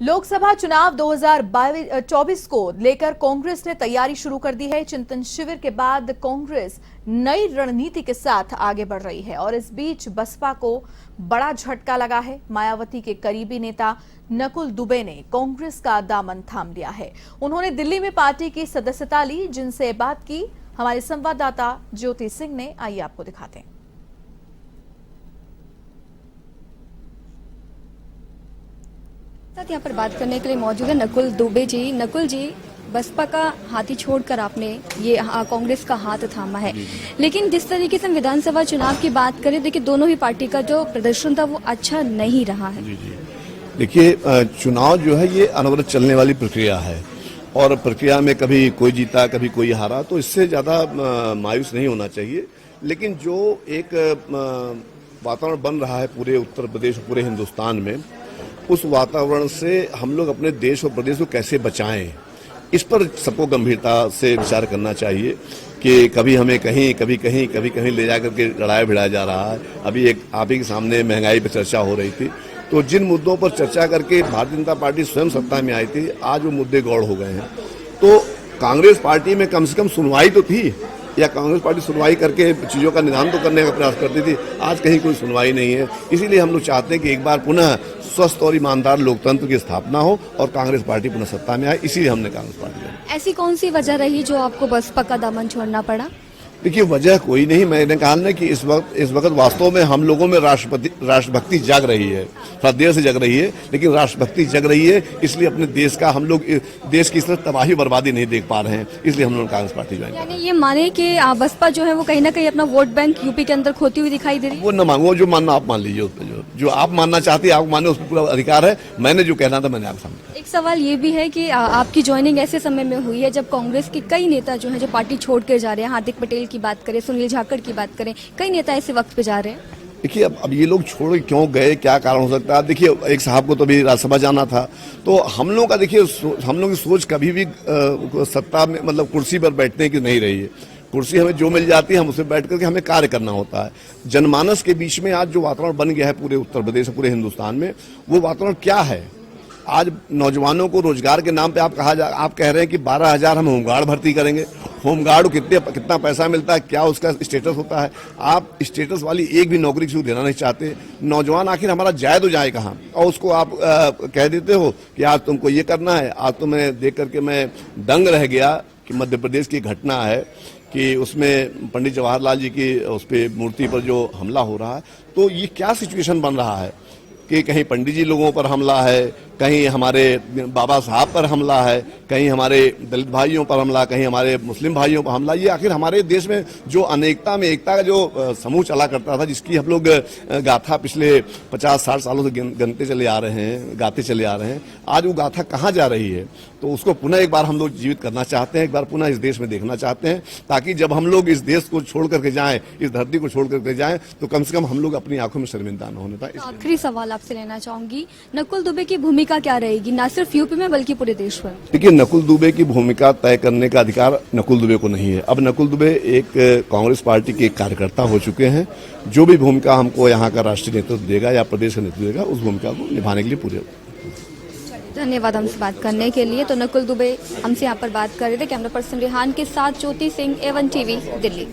लोकसभा चुनाव 2024 को लेकर कांग्रेस ने तैयारी शुरू कर दी है। चिंतन शिविर के बाद कांग्रेस नई रणनीति के साथ आगे बढ़ रही है और इस बीच बसपा को बड़ा झटका लगा है। मायावती के करीबी नेता नकुल दुबे ने कांग्रेस का दामन थाम लिया है। उन्होंने दिल्ली में पार्टी की सदस्यता ली, जिनसे बात की हमारे संवाददाता ज्योति सिंह ने। आइए आपको दिखाते हैं। यहाँ पर बात करने के लिए मौजूद है नकुल दुबे जी। नकुल जी, बसपा का हाथी छोड़कर आपने ये कांग्रेस का हाथ थामा है, लेकिन जिस तरीके से विधानसभा चुनाव की बात करें, देखिए दोनों ही पार्टी का जो प्रदर्शन था वो अच्छा नहीं रहा है। देखिए, चुनाव जो है ये अनवरत चलने वाली प्रक्रिया है और प्रक्रिया में कभी कोई जीता कभी कोई हारा, तो इससे ज्यादा मायूस नहीं होना चाहिए। लेकिन जो एक वातावरण बन रहा है पूरे उत्तर प्रदेश पूरे हिंदुस्तान में, उस वातावरण से हम लोग अपने देश और प्रदेश को कैसे बचाएं, इस पर सबको गंभीरता से विचार करना चाहिए कि कभी हमें कभी कहीं ले जाकर के लड़ाया भिड़ाया जा रहा है। अभी एक आप ही के सामने महंगाई पर चर्चा हो रही थी, तो जिन मुद्दों पर चर्चा करके भारतीय जनता पार्टी स्वयं सत्ता में आई थी, आज वो मुद्दे गौड़ हो गए हैं। तो कांग्रेस पार्टी में कम से कम सुनवाई तो थी, या कांग्रेस पार्टी सुनवाई करके चीजों का निदान तो करने का प्रयास करती थी। आज कहीं कोई सुनवाई नहीं है। इसीलिए हम लोग चाहते हैं कि एक बार पुनः स्वस्थ और ईमानदार लोकतंत्र की स्थापना हो और कांग्रेस पार्टी पुनः सत्ता में आए। इसीलिए हमने कांग्रेस पार्टी ली। ऐसी कौन सी वजह रही जो आपको बसपा का दामन छोड़ना पड़ा? देखिए, वजह कोई नहीं। मैंने कहा ना कि इस वक्त वास्तव में हम लोगों में राष्ट्रभक्ति जग रही है। थोड़ा देर से जग रही है, लेकिन राष्ट्रभक्ति जग रही है। इसलिए अपने देश का हम लोग देश की इस तरह तबाही बर्बादी नहीं देख पा रहे हैं, इसलिए हम लोग कांग्रेस पार्टी ज्वाइन। यानी ये माने कि बसपा जो है वो कहीं ना कहीं अपना वोट बैंक यूपी के अंदर खोती हुई दिखाई दे रही है। वो न मांगो, जो मानना आप मान लीजिए। उस पर जो आप मानना चाहती है आप माने, उस पर पूरा अधिकार है। मैंने जो कहना था मैंने आपके सामने। एक सवाल ये भी है कि आपकी ज्वाइनिंग ऐसे समय में हुई है जब कांग्रेस के कई नेता जो है जो पार्टी छोड़ कर जा रहे हैं। हार्दिक पटेल की बात करें, सुनील झाकड़ की बात करें, कई नेता ऐसे वक्त पे जा रहे हैं। देखिए, अब ये लोग छोड़ क्यों गए, क्या कारण हो सकता है? देखिए, एक साहब को तो अभी राज्यसभा जाना था, तो हम लोग का देखिए हम लोग की सोच कभी भी सत्ता में मतलब कुर्सी पर बैठने की नहीं रही है। कुर्सी हमें जो मिल जाती है हम उसे बैठ करके हमें कार्य करना होता है। जनमानस के बीच में आज जो वातावरण बन गया है पूरे उत्तर प्रदेश पूरे हिंदुस्तान में, वो वातावरण क्या है? आज नौजवानों को रोजगार के नाम पे आप कह रहे हैं कि 12,000 हम होमगार्ड भर्ती करेंगे। होमगार्ड को कितना पैसा मिलता है, क्या उसका स्टेटस होता है? आप स्टेटस वाली एक भी नौकरी किसी को देना नहीं चाहते। नौजवान आखिर हमारा जाए तो जाए कहाँ? और उसको आप कह देते हो कि आज तुमको ये करना है। आज तो मैं देख करके मैं दंग रह गया कि मध्य प्रदेश की घटना है कि उसमें पंडित जवाहरलाल जी की उस पर मूर्ति पर जो हमला हो रहा है, तो ये क्या सिचुएशन बन रहा है कि कहीं पंडित जी लोगों पर हमला है, कहीं हमारे बाबा साहब पर हमला है, कहीं हमारे दलित भाइयों पर हमला, कहीं हमारे मुस्लिम भाइयों पर हमला। ये आखिर हमारे देश में जो अनेकता में एकता का जो समूह चला करता था, जिसकी हम लोग गाथा पिछले 50-60 सालों से गाते चले आ रहे हैं, आज वो गाथा कहाँ जा रही है? तो उसको पुनः एक बार हम लोग जीवित करना चाहते हैं, एक बार पुनः इस देश में देखना चाहते हैं, ताकि जब हम लोग इस देश को छोड़ करके जाएं, इस धरती को छोड़ करके जाएं, तो कम से कम हम लोग अपनी आंखों में शर्मिंदा न होने पाए। आखिरी सवाल आपसे लेना चाहूंगी, नकुल दुबे की भूमिका क्या रहेगी, ना सिर्फ यूपी में बल्कि पूरे देश में? देखिए, नकुल दुबे की भूमिका तय करने का अधिकार नकुल दुबे को नहीं है। अब नकुल दुबे एक कांग्रेस पार्टी के कार्यकर्ता हो चुके हैं। जो भी भूमिका हमको यहाँ का राष्ट्रीय नेतृत्व देगा या प्रदेश का नेतृत्व देगा, उस भूमिका को निभाने के लिए पूरे। धन्यवाद हमसे बात करने के लिए। तो नकुल दुबे हमसे यहाँ पर बात कर रहे थे। कैमरा पर्सन रेहान के साथ ज्योति सिंह, A1 TV, दिल्ली।